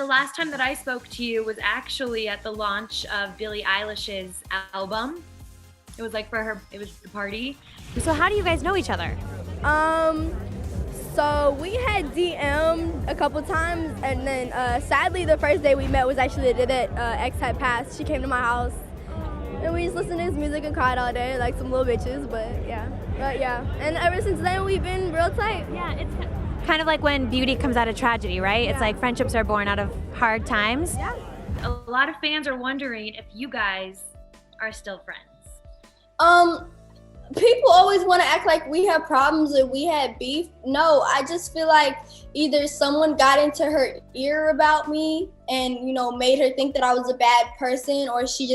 the last time that I spoke to you was actually at the launch of Billie Eilish's album. It was it was the party. So how do you guys know each other? So we had DM'd a couple times, and then sadly the first day we met was actually the day that X had passed. She came to my house, and we just listened to his music and cried all day like some little bitches, but yeah. And ever since then we've been real tight. Yeah, it's kind of like when beauty comes out of tragedy, right? Yeah. It's like friendships are born out of hard times. Yeah. A lot of fans are wondering if you guys are still friends. People always want to act like we have problems and we had beef. No, I just feel like either someone got into her ear about me and, made her think that I was a bad person, or she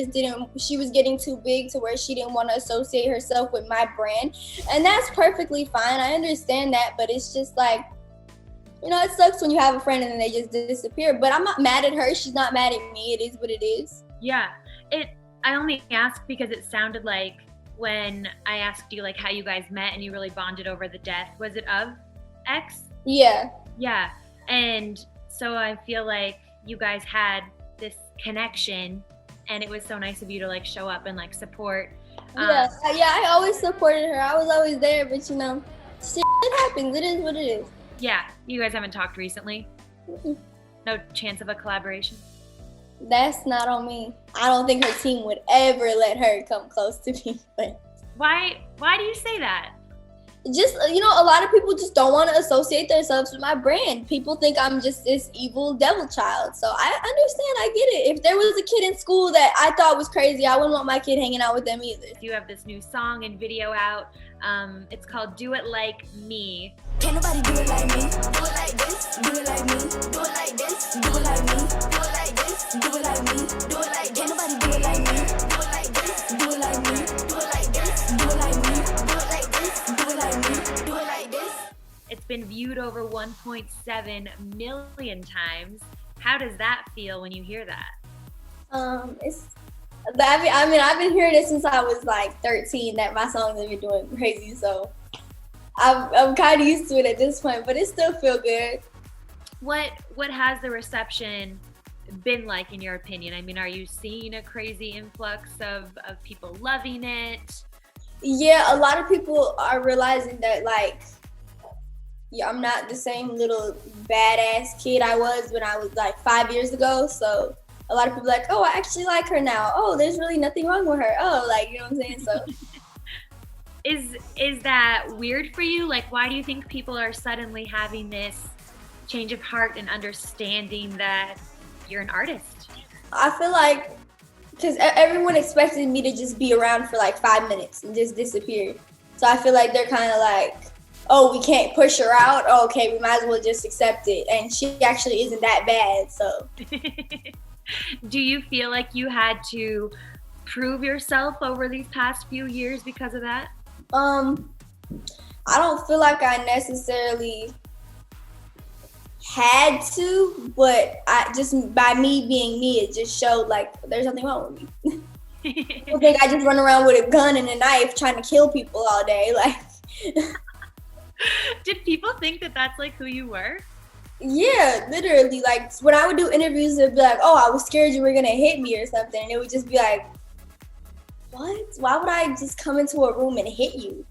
was getting too big to where she didn't want to associate herself with my brand. And that's perfectly fine. I understand that, but it's just like, it sucks when you have a friend and then they just disappear. But I'm not mad at her. She's not mad at me. It is what it is. Yeah. I only asked because it sounded like when I asked you like how you guys met and you really bonded over the death, was it of X? Yeah. Yeah. And so I feel like you guys had this connection, and it was so nice of you to like show up and like support. Yeah, I always supported her. I was always there, but shit happens. It is what it is. Yeah. You guys haven't talked recently? Mm-mm. No chance of a collaboration? That's not on me. I don't think her team would ever let her come close to me. But Why do you say that? just, a lot of people just don't want to associate themselves with my brand. People think I'm just this evil devil child. So I understand. I get it. If there was a kid in school that I thought was crazy, I wouldn't want my kid hanging out with them either. You have this new song and video out. It's called Do It Like Me. Can't nobody do it like me. Do it like this. Do it like me. Do it like this. Do it like me. Do it like this. Do it like me. Do it like. Can't nobody do it like me. Do it like this. Do it like me. Do it like this. Do it like me. Do it like this. Do it like me. Do it like this. It's been viewed over 1.7 million times. How does that feel when you hear that? I've been hearing it since I was like 13, that my songs have been doing crazy. So I'm kind of used to it at this point, but it still feel good. What has the reception been like in your opinion? I mean, are you seeing a crazy influx of people loving it? Yeah, a lot of people are realizing that I'm not the same little badass kid I was when I was like 5 years ago. So a lot of people are like, oh, I actually like her now. Oh, there's really nothing wrong with her. Oh, you know what I'm saying? So Is that weird for you? Like, why do you think people are suddenly having this change of heart and understanding that you're an artist? I feel like because everyone expected me to just be around for like 5 minutes and just disappear. So I feel like they're kind of like, oh, we can't push her out. Oh, okay, we might as well just accept it. And she actually isn't that bad, so. Do you feel like you had to prove yourself over these past few years because of that? I don't feel like I necessarily had to, but I just, by me being me, it just showed like there's nothing wrong with me. People think I just run around with a gun and a knife trying to kill people all day. Did people think that that's like who you were? Yeah, literally. Like when I would do interviews, they'd be like, oh, I was scared you were gonna hit me or something. And it would just be like, what? Why would I just come into a room and hit you?